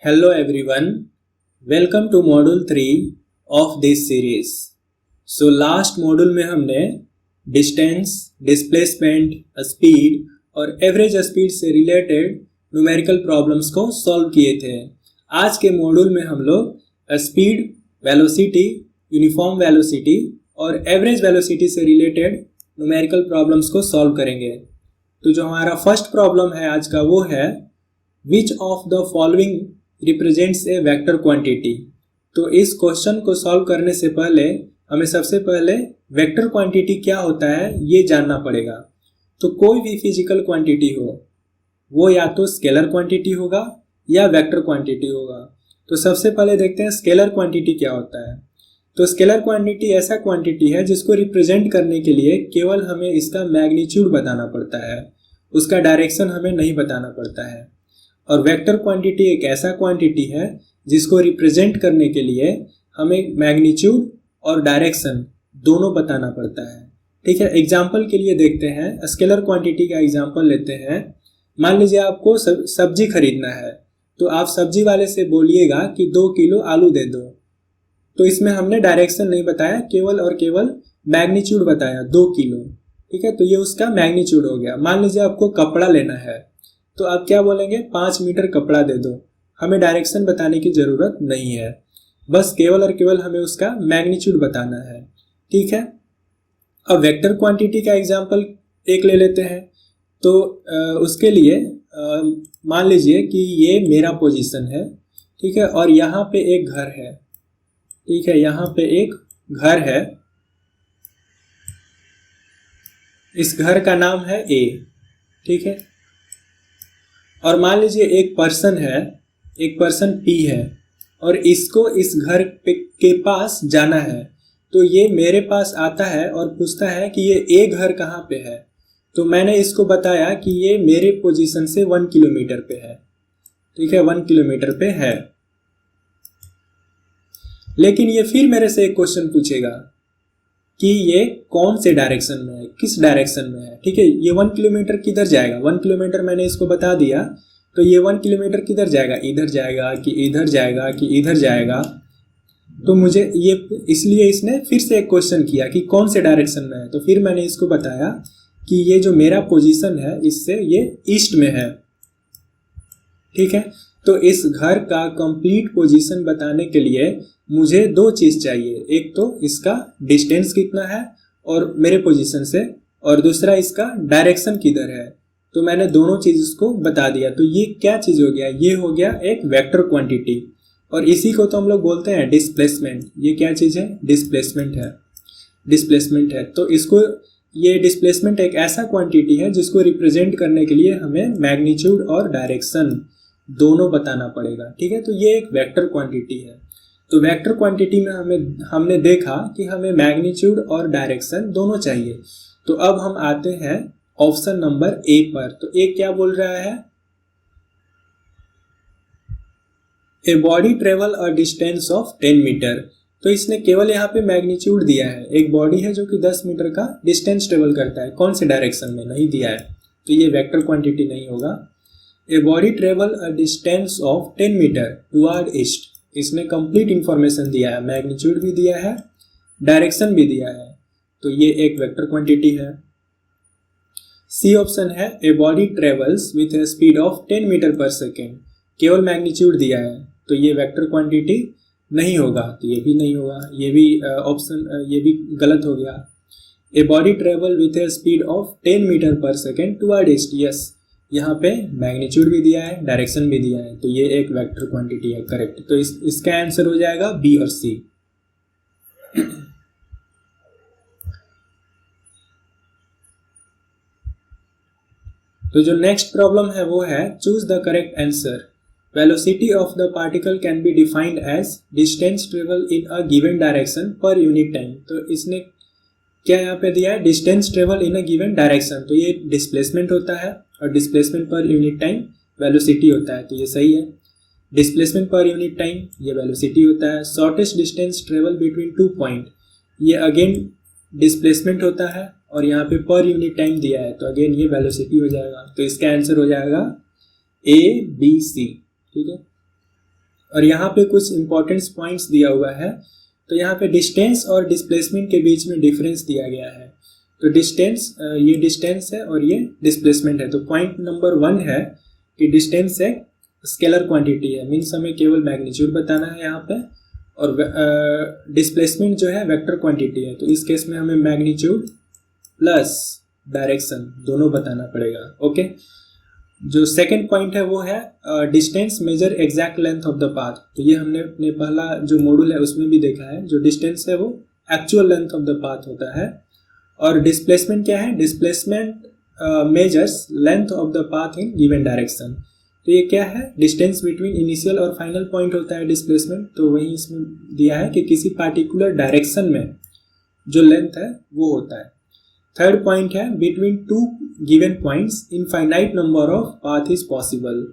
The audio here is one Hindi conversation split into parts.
Hello everyone, welcome to module 3 of this series. So last module में हमने distance, displacement, speed और average speed से related numerical problems को solve किए थे. आज के मॉड्यूल में हम लोग speed, velocity, uniform velocity और average velocity से related numerical problems को solve करेंगे. तो जो हमारा फर्स्ट प्रॉब्लम है आज का वो है which of the following represents A vector quantity. तो इस क्वेश्चन को सॉल्व करने से पहले हमें सबसे पहले वेक्टर क्वांटिटी क्या होता है ये जानना पड़ेगा. तो कोई भी फिजिकल क्वांटिटी हो वो या तो स्केलर क्वांटिटी होगा या वेक्टर क्वांटिटी होगा. तो सबसे पहले देखते हैं स्केलर क्वांटिटी क्या होता है. तो स्केलर क्वांटिटी ऐसा क्वांटिटी है जिसको रिप्रेजेंट करने के लिए केवल हमें इसका मैग्नीट्यूड बताना पड़ता है, उसका डायरेक्शन हमें नहीं बताना पड़ता है. और वेक्टर क्वांटिटी एक ऐसा क्वांटिटी है जिसको रिप्रेजेंट करने के लिए हमें मैग्नीट्यूड और डायरेक्शन दोनों बताना पड़ता है. ठीक है, एग्जाम्पल के लिए देखते हैं. स्केलर क्वांटिटी का एग्जाम्पल लेते हैं. मान लीजिए आपको सब्जी खरीदना है, तो आप सब्जी वाले से बोलिएगा कि 2 किलो आलू दे दो. तो इसमें हमने डायरेक्शन नहीं बताया, केवल और केवल मैग्नीट्यूड बताया 2 किलो. ठीक है, तो ये उसका मैग्नीट्यूड हो गया. मान लीजिए आपको कपड़ा लेना है, तो आप क्या बोलेंगे 5 मीटर कपड़ा दे दो. हमें डायरेक्शन बताने की जरूरत नहीं है, बस केवल और केवल हमें उसका मैग्नीट्यूड बताना है. ठीक है, अब वेक्टर क्वांटिटी का एग्जांपल एक ले लेते हैं. तो उसके लिए मान लीजिए कि ये मेरा पोजीशन है. ठीक है, और यहाँ पे एक घर है. ठीक है, यहाँ पे एक घर है. इस घर का नाम है ए. ठीक है, और मान लीजिए एक पर्सन है, एक पर्सन पी है, और इसको इस घर के पास जाना है. तो ये मेरे पास आता है और पूछता है कि ये ए घर कहाँ पे है. तो मैंने इसको बताया कि ये मेरे पोजीशन से 1 किलोमीटर पे है. ठीक है, 1 किलोमीटर पे है. लेकिन ये फिर मेरे से एक क्वेश्चन पूछेगा कि ये कौन से डायरेक्शन में है, किस डायरेक्शन में है. ठीक है, ये 1 किलोमीटर किधर जाएगा. 1 किलोमीटर मैंने इसको बता दिया, तो ये 1 किलोमीटर किधर जाएगा, इधर जाएगा कि इधर जाएगा कि इधर जाएगा. तो मुझे ये इसलिए इसने फिर से एक क्वेश्चन किया कि कौन से डायरेक्शन में है. तो फिर मैंने इसको बताया कि ये जो मेरा पोजीशन है इससे ये ईस्ट में है. ठीक है, तो इस घर का कंप्लीट पोजीशन बताने के लिए मुझे 2 चीज़ चाहिए. एक तो इसका डिस्टेंस कितना है और मेरे पोजीशन से, और दूसरा इसका डायरेक्शन किधर है. तो मैंने दोनों चीज़ इसको बता दिया. तो ये क्या चीज़ हो गया, ये हो गया एक वेक्टर क्वांटिटी. और इसी को तो हम लोग बोलते हैं डिस्प्लेसमेंट. ये क्या चीज़ है, डिस्प्लेसमेंट है. डिस्प्लेसमेंट है, तो इसको ये डिस्प्लेसमेंट एक ऐसा क्वांटिटी है जिसको रिप्रेजेंट करने के लिए हमें मैग्नीट्यूड और डायरेक्शन दोनों बताना पड़ेगा. ठीक है, तो ये एक वेक्टर क्वांटिटी है. तो वेक्टर क्वांटिटी में हमने देखा कि हमें मैग्नीट्यूड और डायरेक्शन दोनों चाहिए. तो अब हम आते हैं ऑप्शन नंबर ए पर. तो ए क्या बोल रहा है, a body travel a distance of 10 metre. तो इसने केवल यहाँ पे मैग्नीट्यूड दिया है. एक बॉडी है जो कि 10 मीटर का डिस्टेंस ट्रेवल करता है, कौन से डायरेक्शन में नहीं दिया है. तो ये वेक्टर क्वांटिटी नहीं होगा. A body travel a distance of 10 metre toward east. इसने कंप्लीट इंफॉर्मेशन दिया है, मैग्नीट्यूड भी दिया है, डायरेक्शन भी दिया है. तो ये एक वेक्टर क्वांटिटी है. सी ऑप्शन है a body travels with a speed of 10 metre per second. केवल मैग्नीट्यूड दिया है, तो ये वेक्टर क्वांटिटी नहीं होगा. तो ये भी नहीं होगा, ये भी ऑप्शन ये भी गलत हो गया. A body travel with a speed of 10 metre per second toward east. Yes, यहाँ पे मैग्नीट्यूड भी दिया है, डायरेक्शन भी दिया है, तो ये एक वेक्टर क्वांटिटी है. करेक्ट. तो इसका आंसर हो जाएगा बी और सी. तो जो नेक्स्ट प्रॉब्लम है वो है choose the correct answer. Velocity of the particle can be defined as distance travel in a given direction per unit time. तो इसने क्या यहाँ पे दिया है, distance travel in a given direction. तो ये डिस्प्लेसमेंट होता है और डिस्प्लेसमेंट पर यूनिट टाइम वेलोसिटी होता है. तो ये सही है. डिस्प्लेसमेंट पर यूनिट टाइम ये वेलोसिटी होता है. Shortest distance travel between 2 point, ये अगेन डिस्प्लेसमेंट होता है, और यहाँ पे पर यूनिट टाइम दिया है, तो अगेन ये वेलोसिटी हो जाएगा. तो इसका आंसर हो जाएगा ए बी सी. ठीक है, और यहाँ पे कुछ इंपॉर्टेंट पॉइंट्स दिया हुआ है। तो यहाँ पे डिस्टेंस और डिस्प्लेसमेंट के बीच में डिफरेंस दिया गया है। तो डिस्टेंस, ये डिस्टेंस है और ये डिस्प्लेसमेंट है। तो पॉइंट नंबर 1 है कि डिस्टेंस एक स्केलर क्वांटिटी है, मीन्स हमें केवल मैग्नीट्यूड बताना है यहाँ पे, और डिस्प्लेसमेंट जो है वेक्टर क्वांटिटी है। तो इस केस में हमें मैग्नीट्यूड प्लस डायरेक्शन दोनों बताना पड़ेगा। ओके, जो सेकंड पॉइंट है वो है distance measure exact length of the path. तो ये हमने अपने पहला जो मॉड्यूल है उसमें भी देखा है, जो डिस्टेंस है वो actual length of the path होता है। और डिस्प्लेसमेंट क्या है? Displacement measures length of the path in given direction. तो ये क्या है? डिस्टेंस बिटवीन इनिशियल और फाइनल पॉइंट होता है डिस्प्लेसमेंट। तो वही इसमें दिया है कि किसी पार्टिकुलर डायरेक्शन में जो लेंथ है वो होता है। थर्ड पॉइंट है between two given points infinite number of path is possible.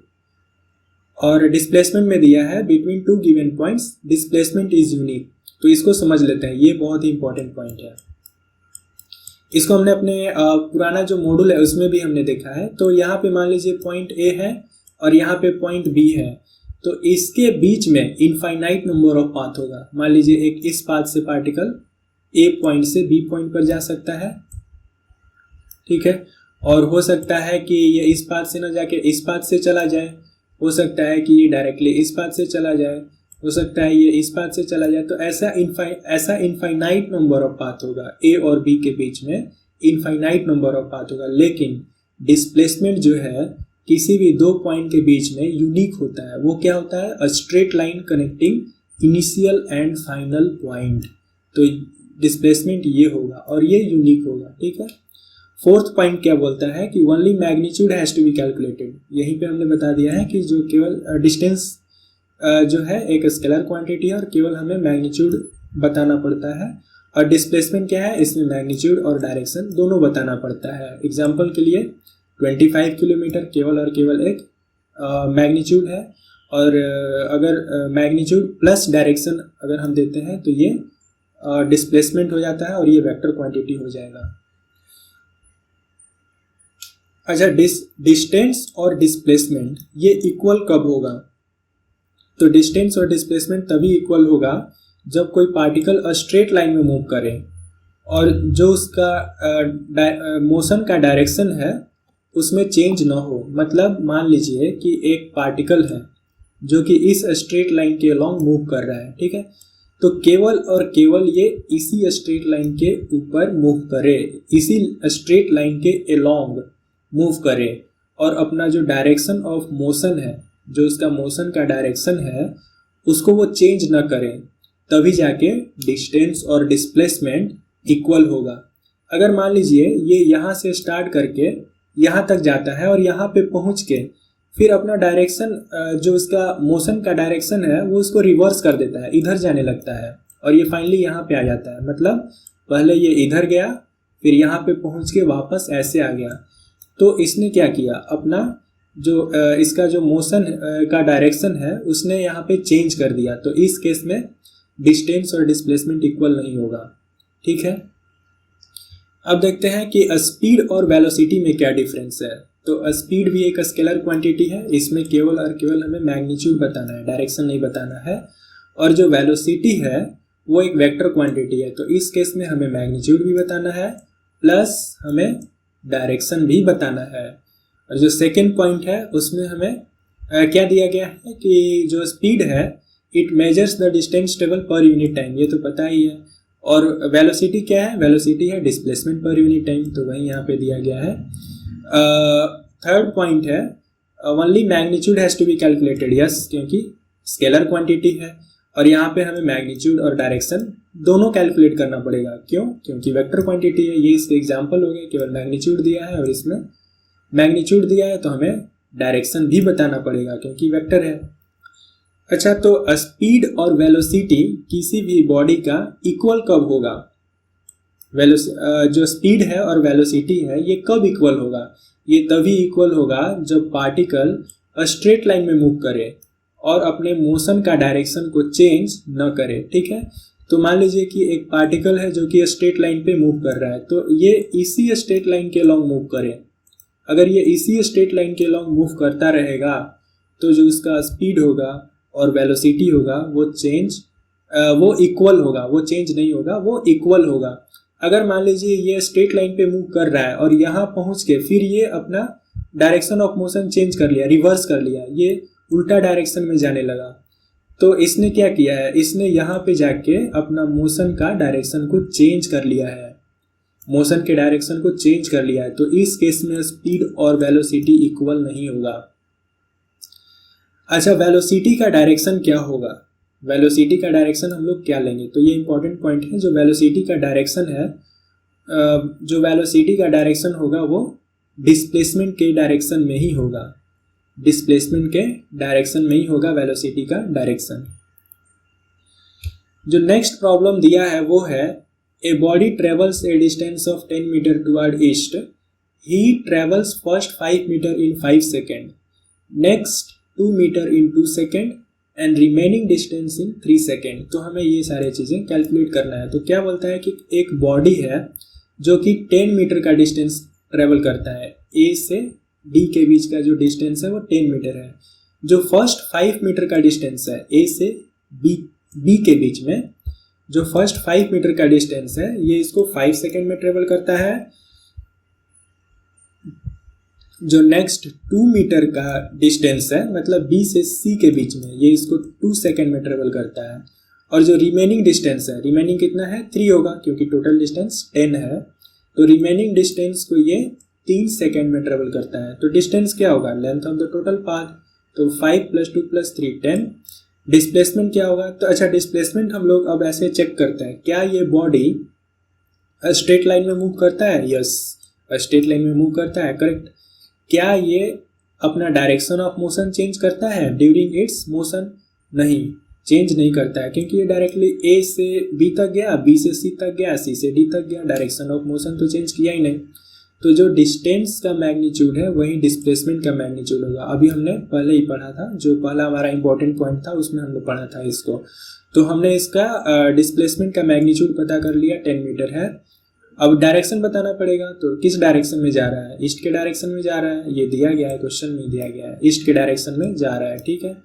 और डिस्प्लेसमेंट में दिया है between two given points displacement is unique. तो इसको समझ लेते हैं, ये बहुत ही इंपॉर्टेंट पॉइंट है। इसको हमने अपने पुराना जो मॉड्यूल है उसमें भी हमने देखा है। तो यहाँ पे मान लीजिए पॉइंट ए है और यहाँ पे पॉइंट बी है, तो इसके बीच में इनफाइनाइट नंबर ऑफ पाथ होगा। मान लीजिए एक इस पाथ से पार्टिकल ए पॉइंट से बी पॉइंट पर जा सकता है, ठीक है, और हो सकता है कि ये इस पाथ से ना जाके इस पाथ से चला जाए, हो सकता है कि ये डायरेक्टली इस पाथ से चला जाए, हो सकता है ये इस पाथ से चला जाए। तो ऐसा इनफाइनाइट नंबर ऑफ पाथ होगा, ए और बी के बीच में इनफाइनाइट नंबर ऑफ पाथ होगा। लेकिन डिस्प्लेसमेंट जो है किसी भी दो पॉइंट के बीच में यूनिक होता है। वो क्या होता है? A straight line connecting initial and final point. तो डिस्प्लेसमेंट ये होगा और ये यूनिक होगा, ठीक है। फोर्थ पॉइंट क्या बोलता है कि only magnitude has to be calculated. यहीं पे हमने बता दिया है कि जो केवल डिस्टेंस जो है एक स्केलर क्वांटिटी है और केवल हमें मैग्नीट्यूड बताना पड़ता है। और डिस्प्लेसमेंट क्या है? इसमें मैग्नीट्यूड और डायरेक्शन दोनों बताना पड़ता है। एग्जांपल के लिए 25 किलोमीटर केवल और केवल एक मैग्नीट्यूड है, और अगर मैग्नीट्यूड प्लस डायरेक्शन अगर हम देते हैं तो ये डिस्प्लेसमेंट हो जाता है और ये वेक्टर क्वांटिटी हो जाएगा। अच्छा, डिस्टेंस और डिस्प्लेसमेंट ये इक्वल कब होगा? तो डिस्टेंस और डिस्प्लेसमेंट तभी इक्वल होगा जब कोई पार्टिकल अ स्ट्रेट लाइन में मूव करे और जो उसका मोशन का डायरेक्शन है उसमें चेंज ना हो। मतलब मान लीजिए कि एक पार्टिकल है जो कि इस स्ट्रेट लाइन के अलोंग मूव कर रहा है, ठीक है, तो केवल और केवल ये इसी स्ट्रेट लाइन के ऊपर मूव करे, इसी स्ट्रेट लाइन के अलोंग मूव करे और अपना जो डायरेक्शन ऑफ मोशन है, जो उसका मोशन का डायरेक्शन है, उसको वो चेंज ना करें, तभी जाके डिस्टेंस और डिस्प्लेसमेंट इक्वल होगा। अगर मान लीजिए ये यहाँ से स्टार्ट करके यहाँ तक जाता है और यहाँ पे पहुँच के फिर अपना डायरेक्शन जो उसका मोशन का डायरेक्शन है वो उसको रिवर्स कर देता है, इधर जाने लगता है और ये फाइनली यहाँ पे आ जाता है। मतलब पहले ये इधर गया फिर यहाँ पे पहुँच के वापस ऐसे आ गया, तो इसने क्या किया? अपना जो इसका जो मोशन का डायरेक्शन है उसने यहाँ पे चेंज कर दिया। तो इस केस में डिस्टेंस और डिस्प्लेसमेंट इक्वल नहीं होगा, ठीक है। अब देखते हैं कि स्पीड और वेलोसिटी में क्या डिफरेंस है। तो स्पीड भी एक स्केलर क्वांटिटी है, इसमें केवल और केवल हमें मैग्नीट्यूड बताना है, डायरेक्शन नहीं बताना है। और जो वेलोसिटी है वो एक वेक्टर क्वांटिटी है, तो इस केस में हमें मैग्नीट्यूड भी बताना है प्लस हमें डायरेक्शन भी बताना है। और जो सेकेंड पॉइंट है उसमें हमें क्या दिया गया है कि जो स्पीड है it measures the distance travel पर यूनिट टाइम, ये तो पता ही है। और वेलोसिटी क्या है? वेलोसिटी है डिस्प्लेसमेंट पर यूनिट टाइम, तो वही यहाँ पे दिया गया है। थर्ड पॉइंट है only magnitude has to be calculated. Yes, क्योंकि स्केलर क्वांटिटी है और यहाँ पे हमें मैग्नीट्यूड और डायरेक्शन दोनों कैलकुलेट करना पड़ेगा। क्यों? क्योंकि वेक्टर क्वांटिटी है। ये इसके एग्जांपल हो गए, केवल मैग्नीट्यूड दिया है और इसमें मैग्नीट्यूड दिया है तो हमें डायरेक्शन भी बताना पड़ेगा क्योंकि वेक्टर है। अच्छा, तो स्पीड और वेलोसिटी किसी भी बॉडी का इक्वल कब होगा? जो स्पीड है और वेलोसिटी है ये कब इक्वल होगा? ये तभी इक्वल होगा जब पार्टिकल स्ट्रेट लाइन में मूव करे और अपने मोशन का डायरेक्शन को चेंज न करे, ठीक है। तो मान लीजिए कि एक पार्टिकल है जो कि स्ट्रेट लाइन पे मूव कर रहा है, तो ये इसी स्ट्रेट लाइन के अलोंग मूव करे। अगर ये इसी स्ट्रेट लाइन के अलोंग मूव करता रहेगा तो जो उसका स्पीड होगा और वेलोसिटी होगा वो इक्वल होगा, वो चेंज नहीं होगा, वो इक्वल होगा। अगर मान लीजिए ये स्ट्रेट लाइन पे मूव कर रहा है और यहाँ पहुँच के फिर ये अपना डायरेक्शन ऑफ मोशन चेंज कर लिया, रिवर्स कर लिया, ये उल्टा डायरेक्शन में जाने लगा, तो इसने क्या किया है, इसने यहाँ पे जाके अपना मोशन का डायरेक्शन को चेंज कर लिया है, मोशन के डायरेक्शन को चेंज कर लिया है। तो इस केस में स्पीड और वेलोसिटी इक्वल नहीं होगा। अच्छा, वेलोसिटी का डायरेक्शन क्या होगा? वेलोसिटी का डायरेक्शन हम लोग क्या लेंगे? तो ये इंपॉर्टेंट पॉइंट है। जो वेलोसिटी का डायरेक्शन है, जो वेलोसिटी का डायरेक्शन होगा वो डिस्प्लेसमेंट के डायरेक्शन में ही होगा, डिस्प्लेसमेंट के डायरेक्शन में ही होगा वेलोसिटी का डायरेक्शन। जो नेक्स्ट प्रॉब्लम दिया है वो है a body travels a distance of 10 metre toward east, he travels first 5 metre in 5 second, next 2 metre in 2 second and remaining distance in 3 second. तो हमें ये सारे चीज़ें कैलकुलेट करना है। तो क्या बोलता है कि एक बॉडी है जो कि 10 मीटर का डिस्टेंस ट्रेवल करता है, ए से डी के बीच का जो डिस्टेंस है वो 10 मीटर है। जो फर्स्ट 5 मीटर का डिस्टेंस है ए से बी के बीच में, जो फर्स्ट 5 मीटर का डिस्टेंस है ये इसको 5 सेकेंड में ट्रेवल करता है। जो नेक्स्ट 2 मीटर का डिस्टेंस है, मतलब बी से सी के बीच में, ये इसको 2 सेकेंड में ट्रेवल करता है। और जो रिमेनिंग डिस्टेंस है, रिमेनिंग कितना है? 3 होगा, क्योंकि टोटल डिस्टेंस 10 है। तो रिमेनिंग डिस्टेंस को ये 3 सेकेंड में ट्रेवल करता है। तो डिस्टेंस क्या होगा? Length of the total path. तो 5 + 2 + 3 10। डिस्प्लेसमेंट क्या होगा? तो अच्छा, डिस्प्लेसमेंट हम लोग अब ऐसे चेक करते हैं, क्या ये बॉडी स्ट्रेट लाइन में मूव करता है? यस, स्ट्रेट लाइन में मूव करता है, करेक्ट। क्या ये अपना डायरेक्शन ऑफ मोशन चेंज करता है ड्यूरिंग इट्स मोशन? नहीं, चेंज नहीं करता है, क्योंकि ये डायरेक्टली ए से बी तक गया, बी से सी तक गया, सी से डी तक गया, डायरेक्शन ऑफ मोशन तो चेंज किया ही नहीं। तो जो डिस्टेंस का मैग्नीट्यूड है वही डिस्प्लेसमेंट का मैग्नीट्यूड होगा। अभी हमने पहले ही पढ़ा था, जो पहला हमारा इंपॉर्टेंट पॉइंट था उसमें हमने पढ़ा था इसको। तो हमने इसका डिस्प्लेसमेंट का मैग्नीट्यूड पता कर लिया, 10 मीटर है। अब डायरेक्शन बताना पड़ेगा, तो किस डायरेक्शन में जा रहा है? ईस्ट के डायरेक्शन में जा रहा है, ये दिया गया है, क्वेश्चन में दिया गया है, ईस्ट के डायरेक्शन में जा रहा है, ठीक है।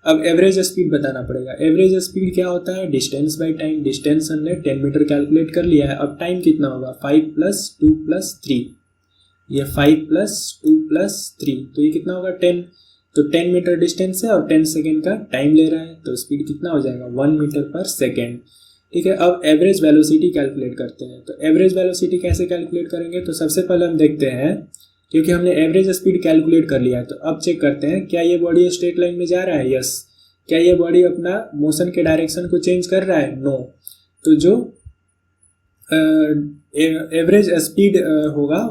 अब एवरेज स्पीड बताना पड़ेगा। एवरेज स्पीड क्या होता है? Distance by time. डिस्टेंस हमने 10 मीटर कैलकुलेट कर लिया है। अब टाइम कितना होगा? 5 + 2 + 3, ये 5 + 2 + 3, तो ये कितना होगा? 10। तो 10 मीटर डिस्टेंस है और 10 सेकेंड का टाइम ले रहा है, तो स्पीड कितना हो जाएगा? 1 मीटर पर सेकेंड, ठीक है। अब एवरेज वेलोसिटी कैलकुलेट करते हैं। तो एवरेज वेलोसिटी कैसे कैलकुलेट करेंगे? तो सबसे पहले हम देखते हैं, क्योंकि हमने एवरेज स्पीड कैलकुलेट कर लिया है, तो अब चेक करते हैं क्या ये बॉडी स्ट्रेट लाइन में जा रहा है? यस। क्या ये बॉडी अपना मोशन के डायरेक्शन को चेंज कर रहा है? नो। तो जो एवरेज स्पीड होगा,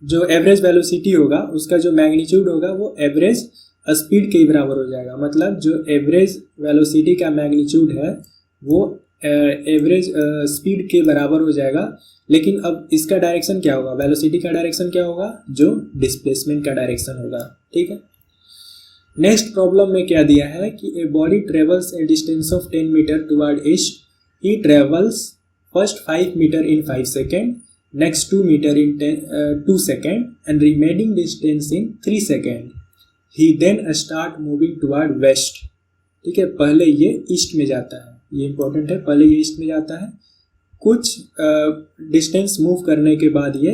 जो एवरेज वेलोसिटी होगा, उसका जो मैग्नीट्यूड होगा वो एवरेज स्पीड के बराबर हो जाएगा। मतलब जो एवरेज वेलोसिटी का मैग्नीट्यूड है वो एवरेज स्पीड के बराबर हो जाएगा। लेकिन अब इसका डायरेक्शन क्या होगा? वेलोसिटी का डायरेक्शन क्या होगा? जो डिस्प्लेसमेंट का डायरेक्शन होगा, ठीक है। नेक्स्ट प्रॉब्लम में क्या दिया है कि a body travels a distance of 10 metre toward east, he travels first 5 metre in 5 second, next 2 metre in 2 second and remaining distance in 3 second. He then start moving toward west, ठीक है। पहले ये ईस्ट में जाता है, ये इंपॉर्टेंट है, पहले ये ईस्ट में जाता है, कुछ डिस्टेंस मूव करने के बाद ये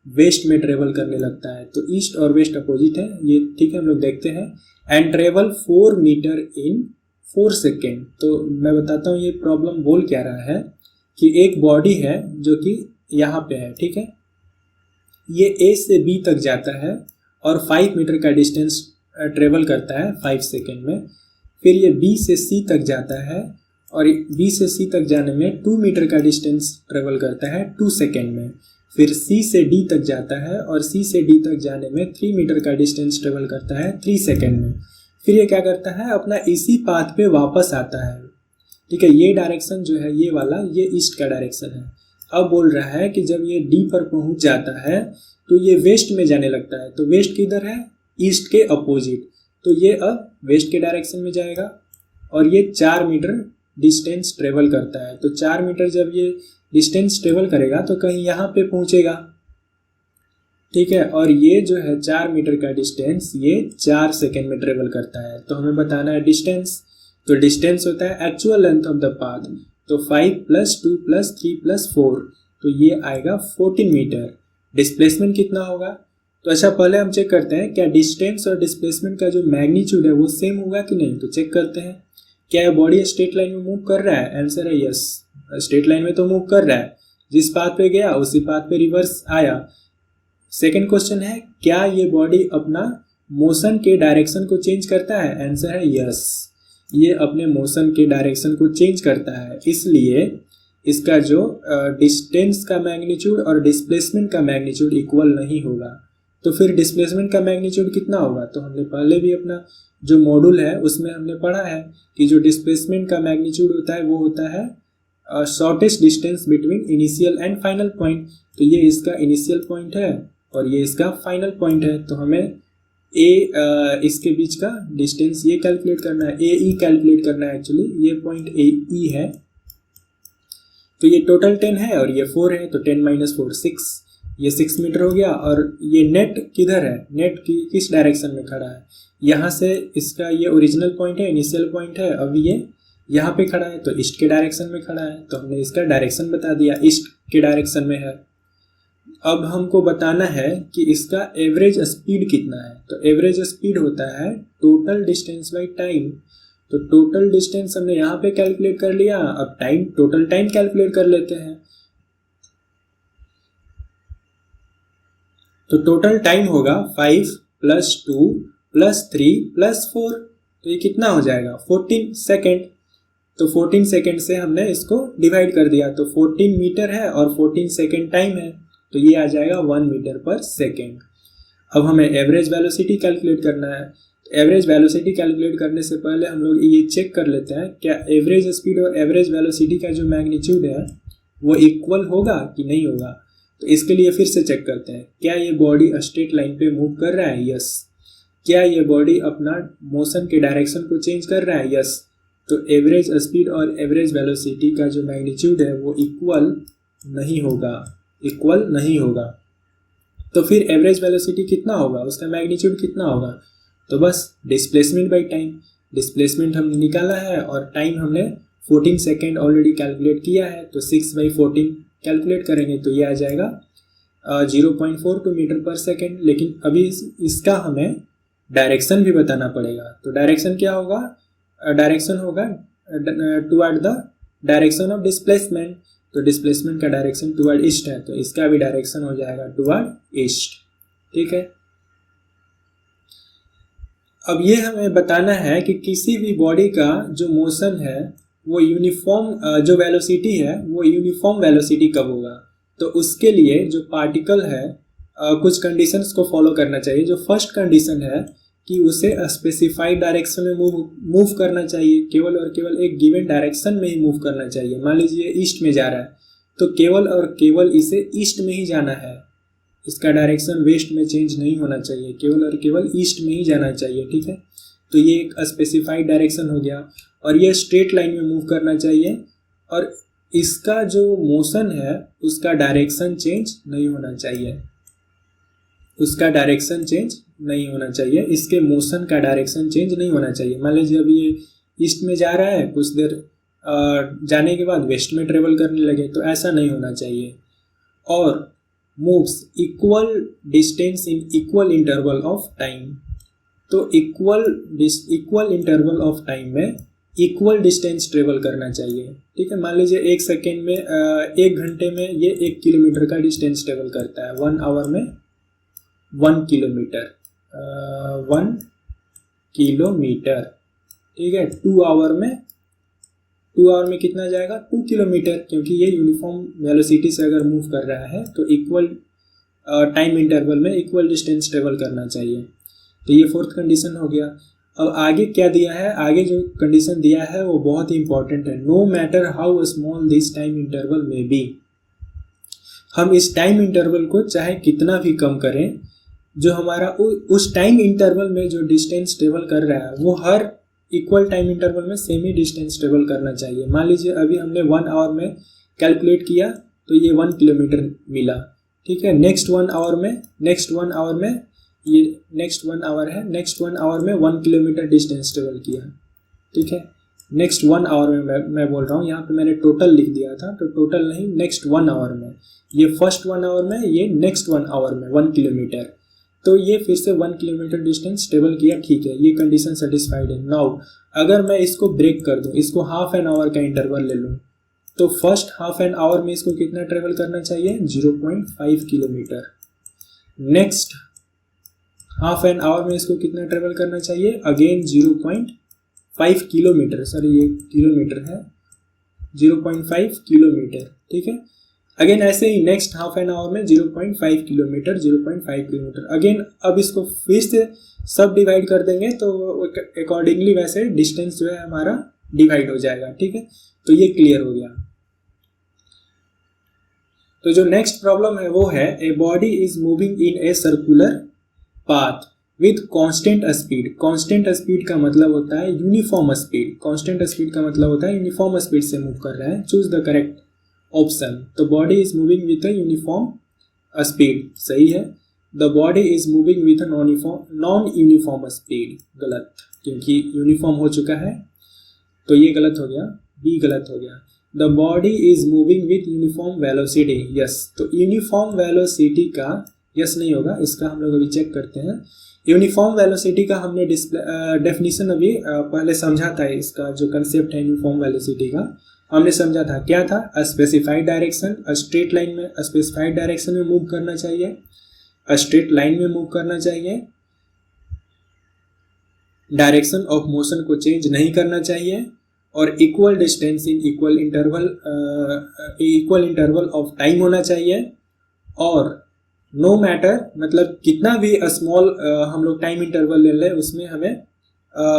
वेस्ट में ट्रेवल करने लगता है। तो ईस्ट और वेस्ट अपोजिट है ये, ठीक है। हम लोग देखते हैं, and travel 4 metre in 4 second. तो मैं बताता हूँ ये प्रॉब्लम बोल क्या रहा है कि एक बॉडी है जो कि यहाँ पे है, ठीक है। ये ए से बी तक जाता है और 5 मीटर का डिस्टेंस ट्रेवल करता है 5 सेकेंड में। फिर ये बी से सी तक जाता है और बी से सी तक जाने में 2 मीटर का डिस्टेंस ट्रेवल करता है 2 सेकेंड में। फिर सी से डी तक जाता है और सी से डी तक जाने में 3 मीटर का डिस्टेंस ट्रेवल करता है 3 सेकेंड में। फिर ये क्या करता है? अपना इसी पाथ पे वापस आता है, ठीक है। ये डायरेक्शन जो है ये वाला, ये ईस्ट का डायरेक्शन है। अब बोल रहा है कि जब ये डी पर पहुंच जाता है तो ये वेस्ट में जाने लगता है। तो वेस्ट किधर है? ईस्ट के अपोजिट। तो ये अब वेस्ट के डायरेक्शन में जाएगा और ये 4 मीटर डिस्टेंस ट्रेवल करता है। तो 4 मीटर जब ये डिस्टेंस ट्रेवल करेगा तो कहीं यहाँ पे पहुँचेगा, ठीक है। और ये जो है 4 मीटर का डिस्टेंस ये 4 सेकेंड में ट्रेवल करता है। तो हमें बताना है डिस्टेंस। तो डिस्टेंस होता है actual length of the path, तो 5 + 2 + 3 + 4, तो ये आएगा 14 मीटर। डिस्प्लेसमेंट कितना होगा? तो अच्छा पहले हम चेक करते हैं क्या डिस्टेंस और डिस्प्लेसमेंट का जो मैग्नीट्यूड है वो सेम होगा कि नहीं। तो चेक करते हैं, क्या ये बॉडी स्ट्रेट लाइन में मूव कर रहा है? आंसर है यस, स्ट्रेट लाइन में तो मूव कर रहा है, जिस पाथ पे गया उसी पाथ पे रिवर्स आया। सेकंड क्वेश्चन है, क्या ये बॉडी अपना मोशन के डायरेक्शन को चेंज करता है? आंसर है यस, ये अपने मोशन के डायरेक्शन को चेंज करता है, इसलिए इसका जो डिस्टेंस का मैग्नीट्यूड और डिस्प्लेसमेंट का मैग्नीट्यूड इक्वल नहीं होगा। तो फिर डिस्प्लेसमेंट का मैग्नीट्यूड कितना होगा? तो हमने पहले भी अपना जो मॉड्यूल है उसमें हमने पढ़ा है कि जो डिस्प्लेसमेंट का मैग्नीट्यूड होता है वो होता है shortest distance between initial and final point. तो ये इसका इनिशियल पॉइंट है और ये इसका फाइनल पॉइंट है, तो हमें इसके बीच का डिस्टेंस ये कैलकुलेट करना है, AE कैलकुलेट करना है। एक्चुअली ये पॉइंट AE है, तो ये टोटल 10 है और ये 4 है, तो 10 - 4 6, ये 6 मीटर हो गया। और ये नेट किधर है? नेट किस डायरेक्शन में खड़ा है? यहाँ से इसका ये ओरिजिनल पॉइंट है, इनिशियल पॉइंट है, अब ये यहाँ पे खड़ा है तो ईस्ट के डायरेक्शन में खड़ा है, तो हमने इसका डायरेक्शन बता दिया, ईस्ट के डायरेक्शन में है। अब हमको बताना है कि इसका एवरेज स्पीड कितना है। तो एवरेज स्पीड होता है टोटल डिस्टेंस बाई टाइम। तो टोटल डिस्टेंस हमने यहाँ पे कैलकुलेट कर लिया, अब टाइम, टोटल टाइम कैलकुलेट कर लेते हैं। तो टोटल टाइम होगा 5 + 2 + 3 + 4, तो ये कितना हो जाएगा? 14 सेकेंड। तो 14 सेकेंड से हमने इसको डिवाइड कर दिया, तो 14 मीटर है और 14 सेकेंड टाइम है, तो ये आ जाएगा 1 मीटर पर सेकेंड। अब हमें एवरेज वेलोसिटी कैलकुलेट करना है। एवरेज वेलोसिटी कैलकुलेट करने से पहले हम लोग ये चेक कर लेते हैं क्या एवरेज स्पीड और एवरेज वेलोसिटी का जो मैग्नीट्यूड है वो इक्वल होगा कि नहीं होगा। तो इसके लिए फिर से चेक करते हैं, क्या ये बॉडी स्ट्रेट लाइन पे मूव कर रहा है? यस। क्या ये बॉडी अपना मोशन के डायरेक्शन को चेंज कर रहा है? यस। तो एवरेज स्पीड और एवरेज वेलोसिटी का जो मैग्नीट्यूड है वो इक्वल नहीं होगा, इक्वल नहीं होगा। तो फिर एवरेज वेलोसिटी कितना होगा, उसका मैग्नीट्यूड कितना होगा? तो बस डिस्प्लेसमेंट बाई टाइम, डिस्प्लेसमेंट हमने निकाला है और टाइम हमने 14 सेकेंड ऑलरेडी कैलकुलेट किया है, तो 6/14 कैलकुलेट करेंगे तो ये आ जाएगा 0.42 मीटर पर सेकेंड। लेकिन अभी इसका हमें डायरेक्शन भी बताना पड़ेगा। तो डायरेक्शन क्या होगा? डायरेक्शन होगा toward the direction of displacement. तो डिस्प्लेसमेंट का डायरेक्शन टुवर्ड ईस्ट है, तो इसका भी डायरेक्शन हो जाएगा टुवर्ड ईस्ट। ठीक है। अब ये हमें बताना है कि किसी भी बॉडी का जो मोशन है वो यूनिफॉर्म, जो वेलोसिटी है वो यूनिफॉर्म वेलोसिटी कब होगा। तो उसके लिए जो पार्टिकल है कुछ कंडीशंस को फॉलो करना चाहिए। जो फर्स्ट कंडीशन है कि उसे स्पेसिफाइड डायरेक्शन में मूव करना चाहिए, केवल और केवल एक गिवन डायरेक्शन में ही मूव करना चाहिए। मान लीजिए ईस्ट में जा रहा है तो केवल और केवल इसे ईस्ट में ही जाना है, इसका डायरेक्शन वेस्ट में चेंज नहीं होना चाहिए, केवल और केवल ईस्ट में ही जाना चाहिए। ठीक है। तो ये एक स्पेसिफाइड डायरेक्शन हो गया और ये स्ट्रेट लाइन में मूव करना चाहिए और इसका जो मोशन है उसका डायरेक्शन चेंज नहीं होना चाहिए, उसका डायरेक्शन चेंज नहीं होना चाहिए, इसके मोशन का डायरेक्शन चेंज नहीं होना चाहिए। मान लीजिए अभी ये ईस्ट में जा रहा है, कुछ देर जाने के बाद वेस्ट में ट्रेवल करने लगे, तो ऐसा नहीं होना चाहिए। और moves equal distance in equal interval of time. तो इक्वल इंटरवल ऑफ टाइम में इक्वल डिस्टेंस ट्रेवल करना चाहिए। ठीक है। मान लीजिए 1 सेकेंड में 1 घंटे में ये 1 किलोमीटर का डिस्टेंस ट्रेवल करता है, 1 आवर में 1 किलोमीटर, 1 किलोमीटर। ठीक है। 2 आवर में कितना जाएगा? 2 किलोमीटर, क्योंकि ये यूनिफॉर्म वेलोसिटी से अगर मूव कर रहा है तो इक्वल टाइम इंटरवल में इक्वल डिस्टेंस ट्रेवल करना चाहिए। तो ये फोर्थ कंडीशन हो गया। अब आगे क्या दिया है? आगे जो कंडीशन दिया है वो बहुत ही इंपॉर्टेंट है। No matter how small this time interval में बी। हम इस टाइम इंटरवल को चाहे कितना भी कम करें, जो हमारा उस टाइम इंटरवल में जो डिस्टेंस ट्रेवल कर रहा है वो हर इक्वल टाइम इंटरवल में सेम ही डिस्टेंस ट्रेवल करना चाहिए। मान लीजिए अभी हमने 1 आवर में कैलकुलेट किया तो ये 1 किलोमीटर मिला। ठीक है। नेक्स्ट 1 आवर में ये नेक्स्ट 1 आवर है, नेक्स्ट 1 आवर में 1 किलोमीटर डिस्टेंस ट्रेवल किया। ठीक है। नेक्स्ट 1 आवर में मैं बोल रहा हूँ, यहाँ पे मैंने टोटल लिख दिया था, तो टोटल नहीं, नेक्स्ट 1 आवर में, ये फर्स्ट 1 आवर में, ये नेक्स्ट 1 आवर में 1 किलोमीटर, तो ये फिर से 1 किलोमीटर डिस्टेंस ट्रेवल किया, ठीक है, ये कंडीशन सेटिस्फाइड है। नाउ अगर मैं इसको ब्रेक कर दूँ, इसको हाफ एन आवर का इंटरवल ले लूँ, तो फर्स्ट हाफ एन आवर में इसको कितना ट्रेवल करना चाहिए, 0.5 kilometre. Next half an hour में इसको कितना ट्रेवल करना चाहिए, अगेन 0.5 किलोमीटर, सॉरी ये किलोमीटर है, 0.5 किलोमीटर, ठीक है। अगेन ऐसे ही नेक्स्ट हाफ एन आवर में 0.5 किलोमीटर, 0.5 किलोमीटर, अगेन अब इसको फिर से सब डिवाइड कर देंगे तो अकॉर्डिंगली वैसे डिस्टेंस जो है हमारा डिवाइड हो जाएगा, ठीक है। तो ये क्लियर हो गया। तो जो नेक्स्ट प्रॉब्लम है वो है, a body is moving in a circular path with constant speed. Constant speed का मतलब होता है यूनिफॉर्म स्पीड, कांस्टेंट स्पीड का मतलब होता है यूनिफॉर्म स्पीड से मूव कर रहा है। Choose the correct option. तो body is moving with a uniform speed, सही है। The body is moving with a non uniform speed, गलत, क्योंकि यूनिफॉर्म हो चुका है, तो ये गलत हो गया, बी गलत हो गया। The body is moving with uniform velocity, yes. तो यूनिफॉर्म वेलोसिटी का यस नहीं होगा, इसका हम लोग अभी चेक करते हैं। यूनिफॉर्म वेलोसिटी का हमने डेफिनेशन अभी पहले समझा था, इसका जो कंसेप्ट है यूनिफॉर्म वेलोसिटी का हमने समझा था, क्या था, a specified direction, straight line में स्पेसिफाइड डायरेक्शन में मूव करना चाहिए, स्ट्रेट लाइन में मूव करना चाहिए, डायरेक्शन ऑफ मोशन को चेंज नहीं करना चाहिए, और equal distance in equal interval of time होना चाहिए, और नो मैटर, मतलब कितना भी स्मॉल हम लोग टाइम इंटरवल ले लें उसमें हमें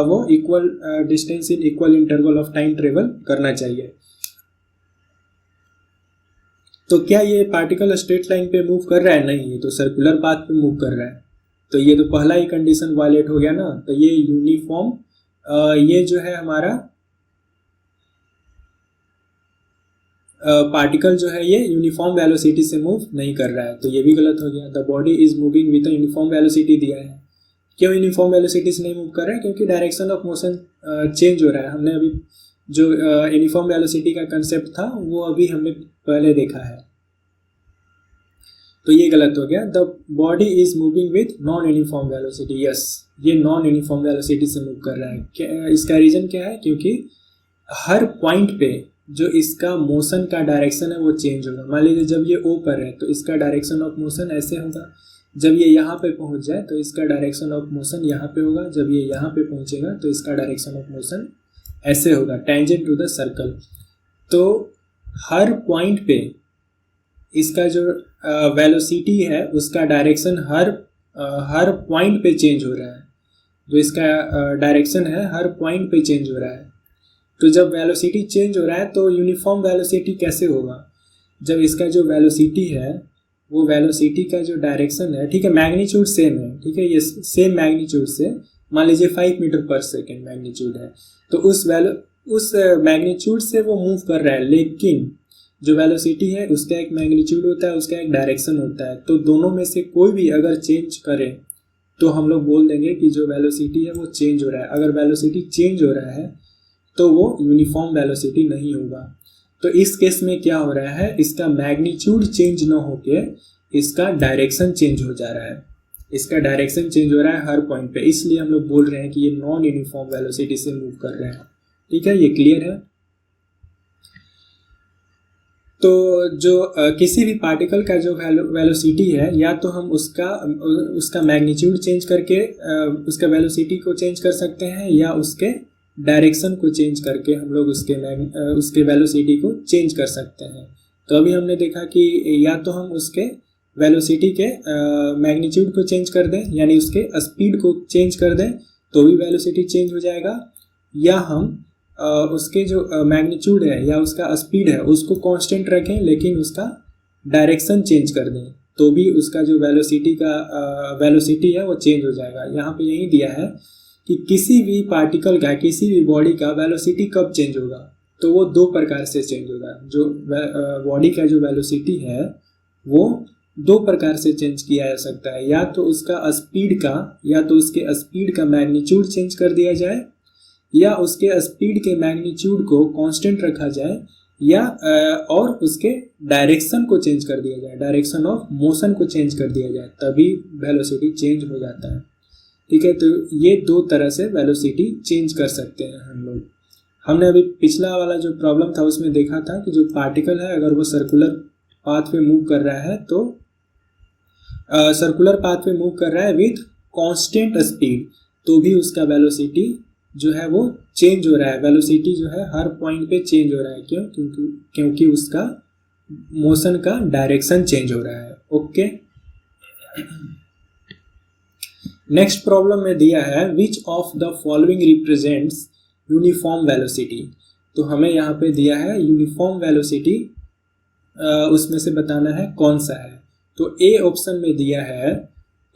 वो equal distance in equal interval of time travel करना चाहिए। तो क्या ये पार्टिकल स्ट्रेट लाइन पे मूव कर रहा है, नहीं, ये तो सर्कुलर पाथ पे मूव कर रहा है, तो ये तो पहला ही कंडीशन वायलेट हो गया ना। तो ये यूनिफॉर्म ये जो है हमारा पार्टिकल जो है ये यूनिफॉर्म वेलोसिटी से मूव नहीं कर रहा है, तो ये भी गलत हो गया। The body is moving with a uniform velocity दिया है, क्यों यूनिफॉर्म वेलोसिटी से नहीं मूव कर रहा है, क्योंकि डायरेक्शन ऑफ मोशन चेंज हो रहा है। हमने अभी जो यूनिफॉर्म वेलोसिटी का कंसेप्ट था वो अभी हमने पहले देखा है, तो ये गलत हो गया। The body is moving with non uniform velocity, yes, ये नॉन यूनिफॉर्म वेलोसिटी से मूव कर रहा है। इसका रीजन क्या है, क्योंकि हर पॉइंट पे जो इसका मोशन का डायरेक्शन है वो चेंज होगा। मान लीजिए जब ये ओ पर है तो इसका डायरेक्शन ऑफ मोशन ऐसे होगा, जब ये यहाँ पे पहुँच जाए तो इसका डायरेक्शन ऑफ मोशन यहाँ पे होगा, जब ये यहाँ पे पहुँचेगा तो इसका डायरेक्शन ऑफ मोशन ऐसे होगा, टेंजेंट टू द सर्कल। तो हर पॉइंट पे इसका जो वेलोसिटी है उसका डायरेक्शन हर पॉइंट पे चेंज हो रहा है, जो इसका डायरेक्शन है हर पॉइंट पे चेंज हो रहा है। तो जब वेलोसिटी चेंज हो रहा है तो यूनिफॉर्म वेलोसिटी कैसे होगा, जब इसका जो वेलोसिटी है वो वेलोसिटी का जो डायरेक्शन है, ठीक है, मैग्नीट्यूड सेम है, ठीक है, ये सेम मैग्नीट्यूड से, मान लीजिए 5 मीटर पर सेकेंड मैग्नीट्यूड है, तो उस मैग्नीट्यूड से वो मूव कर रहा है, लेकिन जो वेलोसिटी है उसका एक मैग्नीट्यूड होता है, उसका एक डायरेक्शन होता है। तो दोनों में से कोई भी अगर चेंज करे तो हम लोग बोल देंगे कि जो वेलोसिटी है वो चेंज हो रहा है। अगर वेलोसिटी चेंज हो रहा है तो वो यूनिफॉर्म वेलोसिटी नहीं होगा। तो इस केस में क्या हो रहा है, इसका मैग्नीट्यूड चेंज ना होके इसका डायरेक्शन चेंज हो जा रहा है, इसका डायरेक्शन चेंज हो रहा है हर पॉइंट पे, इसलिए हम लोग बोल रहे हैं कि ये नॉन यूनिफॉर्म वेलोसिटी से मूव कर रहे हैं। ठीक है, ये क्लियर है। तो जो किसी भी पार्टिकल का जो वेलोसिटी है, या तो हम उसका मैग्नीट्यूड चेंज करके उसका वेलोसिटी को चेंज कर सकते हैं, या उसके डायरेक्शन को चेंज करके हम लोग उसके वेलोसिटी को चेंज कर सकते हैं। तो अभी हमने देखा कि या तो हम उसके वेलोसिटी के मैग्नीट्यूड को चेंज कर दें, यानी उसके स्पीड को चेंज कर दें तो भी वेलोसिटी चेंज हो जाएगा, या हम उसके जो मैग्नीट्यूड है या उसका स्पीड है उसको कांस्टेंट रखें लेकिन उसका डायरेक्शन चेंज कर दें तो भी उसका जो वेलोसिटी है वो चेंज हो जाएगा। यहाँ पे यही दिया है कि किसी भी पार्टिकल का, किसी भी बॉडी का वेलोसिटी कब चेंज होगा, तो वो 2 प्रकार से चेंज होगा। जो बॉडी का जो वेलोसिटी है वो 2 प्रकार से चेंज किया जा सकता है, या तो उसका स्पीड का, या तो उसके स्पीड का मैग्नीट्यूड चेंज कर दिया जाए, या उसके स्पीड के मैग्नीट्यूड को कांस्टेंट रखा जाए या और उसके डायरेक्शन को चेंज कर दिया जाए, डायरेक्शन ऑफ मोशन को चेंज कर दिया जाए, तभी वेलोसिटी चेंज हो जाता है। ठीक है, तो ये दो तरह से वेलोसिटी चेंज कर सकते हैं हम लोग। हमने अभी पिछला वाला जो प्रॉब्लम था उसमें देखा था कि जो पार्टिकल है अगर वो सर्कुलर पाथ पे मूव कर रहा है तो सर्कुलर पाथ पे मूव कर रहा है विथ कांस्टेंट स्पीड, तो भी उसका वेलोसिटी जो है वो चेंज हो रहा है। वेलोसिटी जो है हर पॉइंट पे चेंज हो रहा है। क्यों? क्योंकि उसका मोशन का डायरेक्शन चेंज हो रहा है। ओके, नेक्स्ट प्रॉब्लम में दिया है which of the following represents uniform velocity. तो हमें यहाँ पे दिया है यूनिफॉर्म वेलोसिटी, उसमें से बताना है कौन सा है। तो ए ऑप्शन में दिया है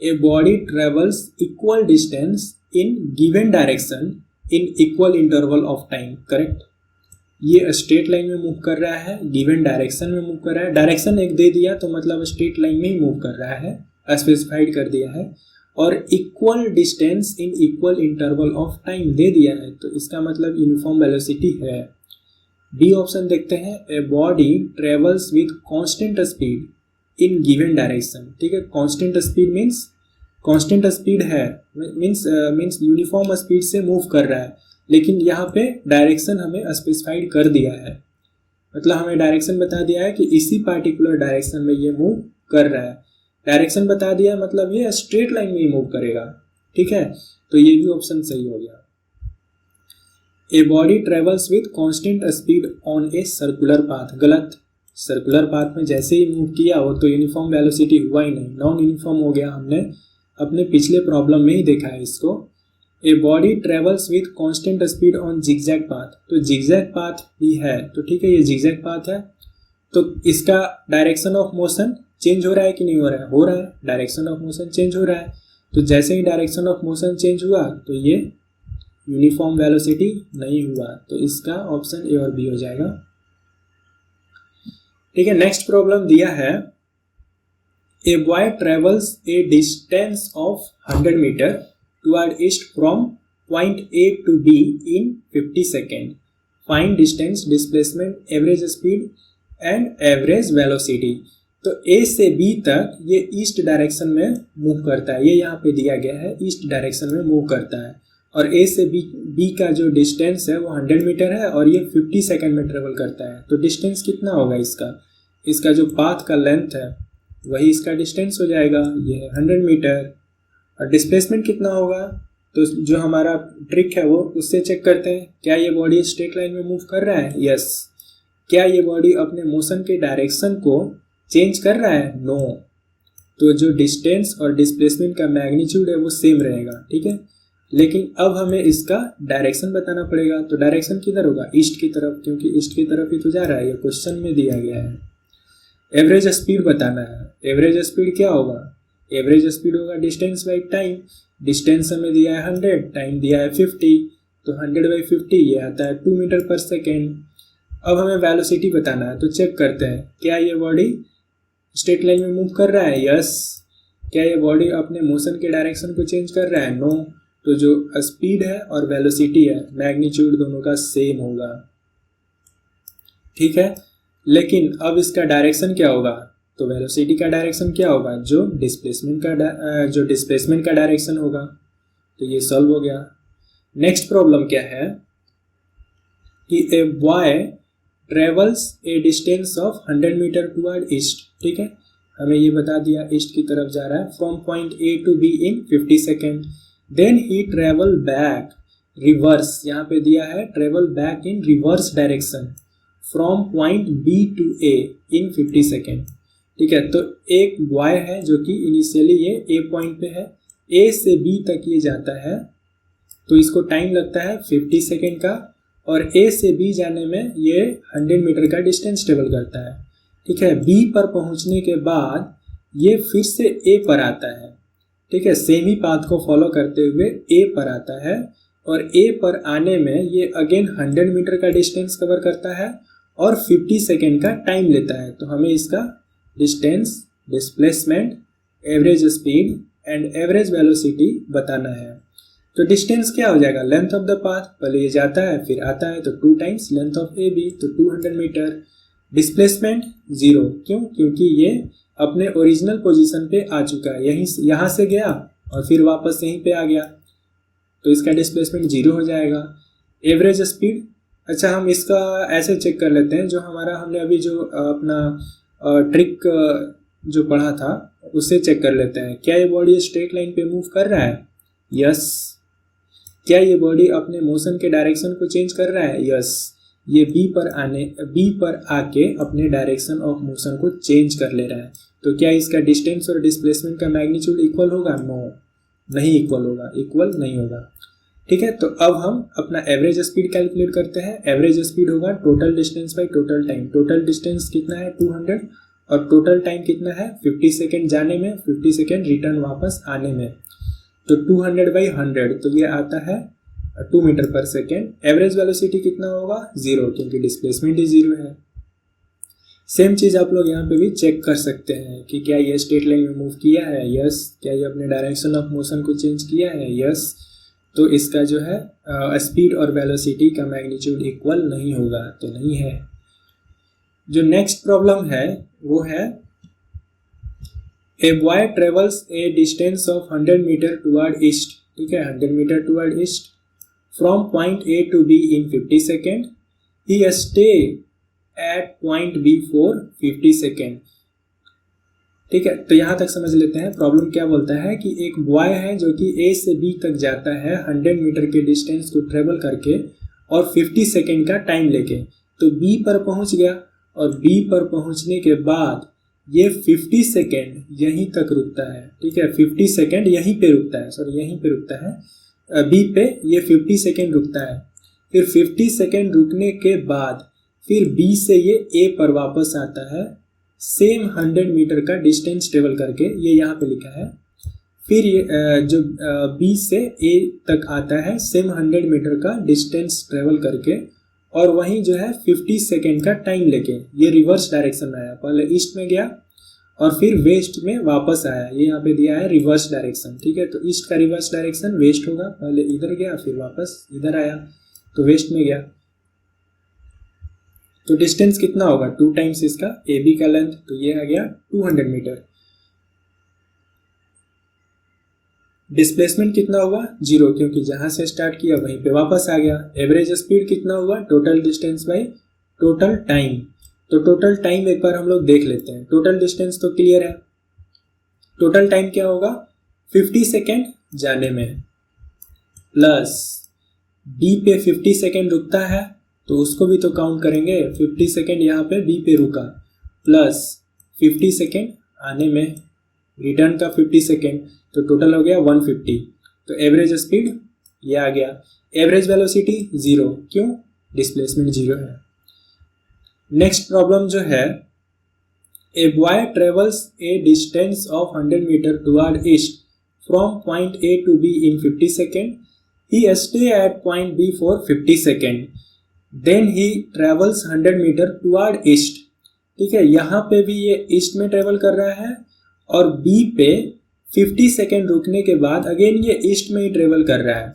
a body travels equal distance in given direction in equal interval of time. Correct, ये स्ट्रेट लाइन में मूव कर रहा है, गिवन डायरेक्शन में मूव कर रहा है। डायरेक्शन एक दे दिया तो मतलब स्ट्रेट लाइन में ही मूव कर रहा है, स्पेसिफाइड कर दिया है। और equal distance in equal interval of time दे दिया है, तो इसका मतलब यूनिफॉर्म वेलोसिटी है। बी ऑप्शन देखते हैं, a body travels with constant speed in given direction. ठीक है, constant speed means constant speed है, मीन्स यूनिफॉर्म स्पीड से मूव कर रहा है, लेकिन यहाँ पे डायरेक्शन हमें स्पेसिफाइड कर दिया है। मतलब हमें डायरेक्शन बता दिया है कि इसी पार्टिकुलर डायरेक्शन में ये मूव कर रहा है। डायरेक्शन बता दिया मतलब ये स्ट्रेट लाइन में ही मूव करेगा। ठीक है, तो ये भी ऑप्शन सही हो गया। A body travels with constant speed on a circular path, गलत। सर्कुलर पाथ में जैसे ही मूव किया हो तो यूनिफॉर्म वेलोसिटी हुआ ही नहीं, नॉन यूनिफॉर्म हो गया। हमने अपने पिछले प्रॉब्लम में ही देखा है इसको। ए body travels with constant speed on zigzag path, तो जिगजैग पाथ भी है, तो ठीक है ये जिगजैग पाथ है, तो इसका डायरेक्शन ऑफ मोशन चेंज हो रहा है कि नहीं हो रहा है? हो रहा है, डायरेक्शन ऑफ मोशन चेंज हो रहा है। तो जैसे ही डायरेक्शन ऑफ मोशन चेंज हुआ तो ये यूनिफॉर्म वेलोसिटी नहीं हुआ, तो इसका ऑप्शन ए और बी हो जाएगा। ठीक है, नेक्स्ट प्रॉब्लम दिया है a boy travels a distance of 100 metre toward east from point A to B in 50 second. Find distance, displacement, average speed and average velocity. तो ए से बी तक ये ईस्ट डायरेक्शन में मूव करता है, ये यहाँ पे दिया गया है, ईस्ट डायरेक्शन में मूव करता है। और ए से बी का जो डिस्टेंस है वो 100 मीटर है और ये 50 सेकेंड में ट्रेवल करता है। तो डिस्टेंस कितना होगा इसका जो पाथ का लेंथ है वही इसका डिस्टेंस हो जाएगा, ये है 100 मीटर। और डिस्प्लेसमेंट कितना होगा, तो जो हमारा ट्रिक है वो उससे चेक करते हैं, क्या ये बॉडी स्ट्रेट लाइन में मूव कर रहा है? यस। क्या ये बॉडी अपने मोशन के डायरेक्शन को चेंज कर रहा है? नो। तो जो डिस्टेंस और डिस्प्लेसमेंट का मैग्नीट्यूड है वो सेम रहेगा। ठीक है, लेकिन अब हमें इसका डायरेक्शन बताना पड़ेगा। तो डायरेक्शन किधर होगा? ईस्ट की तरफ, क्योंकि ईस्ट की तरफ ही तो जा रहा है, ये क्वेश्चन में दिया गया है। एवरेज स्पीड बताना है। एवरेज स्पीड क्या होगा? एवरेज स्पीड होगा डिस्टेंस बाई टाइम। डिस्टेंस हमें दिया है 100, टाइम दिया है 50, तो 100 बाई 50 ये आता है 2 मीटर पर सेकेंड। अब हमें वेलोसिटी बताना है, तो चेक करते हैं क्या ये बॉडी स्ट्रेट लाइन में मूव कर रहा है? यस। क्या ये बॉडी अपने मोशन के डायरेक्शन को चेंज कर रहा है? नो। तो जो स्पीड है और वेलोसिटी है मैग्नीट्यूड दोनों का सेम होगा। ठीक है, लेकिन अब इसका डायरेक्शन क्या होगा? तो वेलोसिटी का डायरेक्शन क्या होगा? जो डिस्प्लेसमेंट का डायरेक्शन होगा। तो ये सॉल्व हो गया। नेक्स्ट प्रॉब्लम क्या है कि a boy travels a distance of 100 metre toward east. ठीक है, हमें ये बता दिया ईस्ट की तरफ जा रहा है from point A to B in 50 second. Then he travel back reverse, यहाँ पे दिया है travel back in reverse direction from point B to A in 50 second. ठीक है, तो एक बॉय है जो कि इनिशियली ये ए पॉइंट पे है, ए से बी तक ये जाता है, तो इसको टाइम लगता है 50 सेकेंड का, और ए से बी जाने में ये 100 मीटर का डिस्टेंस ट्रेवल करता है। ठीक है, बी पर पहुंचने के बाद ये फिर से ए पर आता है। ठीक है, सेम ही पाथ को फॉलो करते हुए ए पर आता है, और ए पर आने में ये अगेन 100 मीटर का डिस्टेंस कवर करता है और 50 सेकेंड का टाइम लेता है। तो हमें इसका distance, displacement, average speed and average velocity बताना है। तो डिस्टेंस क्या हो जाएगा, लेंथ ऑफ द पाथ, पहले ये जाता है फिर आता है तो 2 times length of A B, तो 200 मीटर। डिस्प्लेसमेंट 0, क्यों, क्योंकि ये अपने ओरिजिनल पोजीशन पे आ चुका है, यहीं यहाँ से गया और फिर वापस यहीं पे आ गया, तो इसका डिस्प्लेसमेंट 0 हो जाएगा। एवरेज स्पीड, अच्छा हम इसका ऐसे चेक कर लेते हैं, जो हमारा हमने अभी जो अपना ट्रिक जो पढ़ा था उससे चेक कर लेते हैं। क्या ये बॉडी स्ट्रेट लाइन पे मूव कर रहा है, यस। क्या ये बॉडी अपने मोशन के डायरेक्शन को चेंज कर रहा है, यस। ये बी पर आके अपने डायरेक्शन ऑफ मोशन को चेंज कर ले रहा है, तो क्या इसका डिस्टेंस और डिस्प्लेसमेंट का मैग्नीट्यूड इक्वल होगा, नो, नहीं इक्वल होगा, इक्वल नहीं होगा, ठीक है। तो अब हम अपना एवरेज स्पीड कैलकुलेट करते हैं। एवरेज स्पीड होगा total distance by total time. Total distance कितना है 200 और टोटल टाइम कितना है 50 सेकेंड जाने में, 50 सेकेंड रिटर्न वापस आने में, तो 200 बाई 100, तो ये आता है 2 metre per second. Average velocity कितना होगा 0, क्योंकि डिस्प्लेसमेंट ही 0 है। सेम चीज़ आप लोग यहाँ पे भी चेक कर सकते हैं कि क्या ये स्ट्रेट लाइन में मूव किया है, यस। क्या ये अपने डायरेक्शन ऑफ मोशन को चेंज किया है, यस। तो इसका जो है स्पीड और वेलोसिटी का मैग्नीट्यूड इक्वल नहीं होगा, तो नहीं है। जो नेक्स्ट प्रॉब्लम है वो है a boy travels a distance of 100 metre toward east, ठीक है, 100 metre toward east from point A to B in 50 second. He stay at point B for 50 second, ठीक है। तो यहाँ तक समझ लेते हैं प्रॉब्लम क्या बोलता है कि एक बॉय है जो कि ए से बी तक जाता है 100 मीटर के डिस्टेंस को ट्रेवल करके और 50 सेकेंड का टाइम लेके, तो बी पर पहुँच गया और बी पर पहुँचने के बाद ये 50 सेकेंड यहीं तक रुकता है, ठीक है। 50 सेकेंड यहीं पे रुकता है, सॉरी यहीं पे रुकता है, बी पे ये 50 सेकेंड रुकता है। फिर 50 सेकेंड रुकने के बाद फिर बी से ये ए पर वापस आता है, सेम 100 मीटर का डिस्टेंस ट्रेवल करके, ये यहाँ पे लिखा है। फिर ये जो बी से ए तक आता है सेम 100 मीटर का डिस्टेंस ट्रेवल करके, और वहीं जो है 50 सेकेंड का टाइम लेके ये रिवर्स डायरेक्शन में आया, पहले ईस्ट में गया और फिर वेस्ट में वापस आया। ये यहाँ पे दिया है रिवर्स डायरेक्शन, ठीक है। तो ईस्ट का रिवर्स डायरेक्शन वेस्ट होगा, पहले इधर गया फिर वापस इधर आया, तो वेस्ट में गया। तो डिस्टेंस कितना होगा 2 टाइम्स इसका ए बी का लेंथ, तो ये आ गया 200 मीटर। डिस्प्लेसमेंट कितना होगा 0, क्योंकि जहां से स्टार्ट किया वहीं पे वापस आ गया। एवरेज स्पीड कितना हुआ total distance by total time, तो टोटल टाइम एक बार हम लोग देख लेते हैं। टोटल डिस्टेंस तो क्लियर है, टोटल टाइम क्या होगा 50 सेकेंड जाने में प्लस बी पे 50 सेकेंड रुकता है तो उसको भी तो काउंट करेंगे, 50 सेकेंड यहाँ पे बी पे रुका प्लस 50 सेकेंड आने में, रिटर्न का 50 सेकेंड, तो टोटल हो गया 150। तो एवरेज स्पीड ये आ गया। एवरेज वेलोसिटी 0, क्यों, डिस्प्लेसमेंट 0 है। नेक्स्ट प्रॉब्लम जो है a boy travels a distance of 100 metre toward east from point A to B in 50 second. He stay at point B for 50 second, then he travels 100 metre toward east, ठीक है। यहाँ पे भी ये ईस्ट में ट्रेवल कर रहा है और बी पे 50 सेकेंड रुकने के बाद अगेन ये ईस्ट में ही ट्रेवल कर रहा है,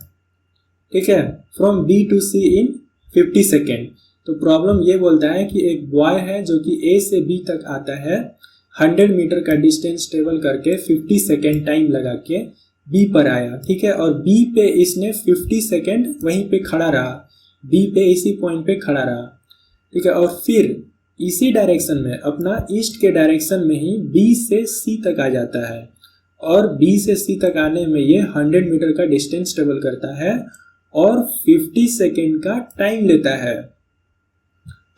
ठीक है, from B to C in 50 second. तो प्रॉब्लम ये बोलता है कि एक बॉय है जो कि ए से बी तक आता है 100 मीटर का डिस्टेंस ट्रेवल करके 50 सेकेंड टाइम लगा के बी पर आया, ठीक है, और बी पे इसने 50 सेकेंड वहीं पे खड़ा रहा, बी पे इसी पॉइंट पे खड़ा रहा, ठीक है, और फिर इसी डायरेक्शन में अपना ईस्ट के डायरेक्शन में ही बी से सी तक आ जाता है और बी से सी तक आने में ये 100 मीटर का डिस्टेंस ट्रेवल करता है और 50 सेकेंड का टाइम लेता है।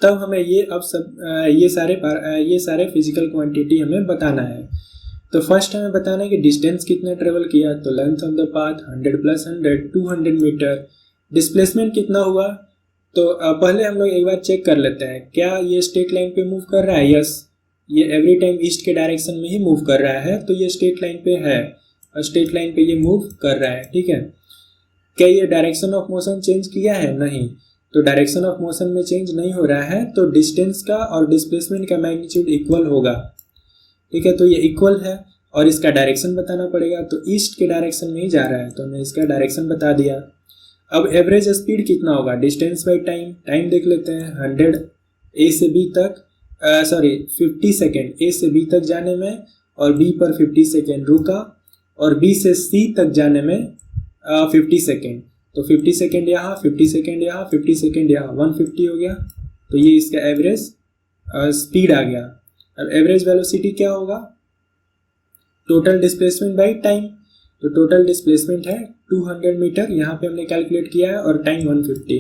तब हमें ये अब सब ये सारे फिजिकल क्वांटिटी हमें बताना है। तो फर्स्ट हमें बताना है कि डिस्टेंस कितना ट्रेवल किया, तो length of the path 100 + 100 200 metre. Displacement कितना हुआ, तो पहले हम लोग एक बार चेक कर लेते हैं क्या ये स्ट्रेट लाइन पे मूव कर रहा है, यस, ये एवरी टाइम ईस्ट के डायरेक्शन में ही मूव कर रहा है, तो ये स्ट्रेट लाइन पे है और स्ट्रेट लाइन पे ये मूव कर रहा है, ठीक है। क्या ये डायरेक्शन ऑफ मोशन चेंज किया है, नहीं, तो डायरेक्शन ऑफ मोशन में चेंज नहीं हो रहा है, तो डिस्टेंस का और डिस्प्लेसमेंट का मैग्नीट्यूड इक्वल होगा, ठीक है। तो ये इक्वल है और इसका डायरेक्शन बताना पड़ेगा। तो ईस्ट के डायरेक्शन में ही जा रहा है तो हमने इसका डायरेक्शन बता दिया। अब एवरेज स्पीड कितना होगा, डिस्टेंस बाई टाइम, टाइम देख लेते हैं 100 ए से बी तक 50 सेकेंड ए से बी तक जाने में, और बी पर 50 सेकेंड रुका, और बी से सी तक जाने में 50 सेकेंड। तो 50 सेकेंड यहाँ, 50 सेकेंड यहाँ, 50 सेकेंड यहाँ, 150 हो गया। तो ये इसका एवरेज स्पीड आ गया। अब एवरेज वेलोसिटी क्या होगा, टोटल डिस्प्लेसमेंट बाई टाइम। तो टोटल डिस्प्लेसमेंट है 200 मीटर, यहाँ पे हमने कैलकुलेट किया है, और टाइम 150।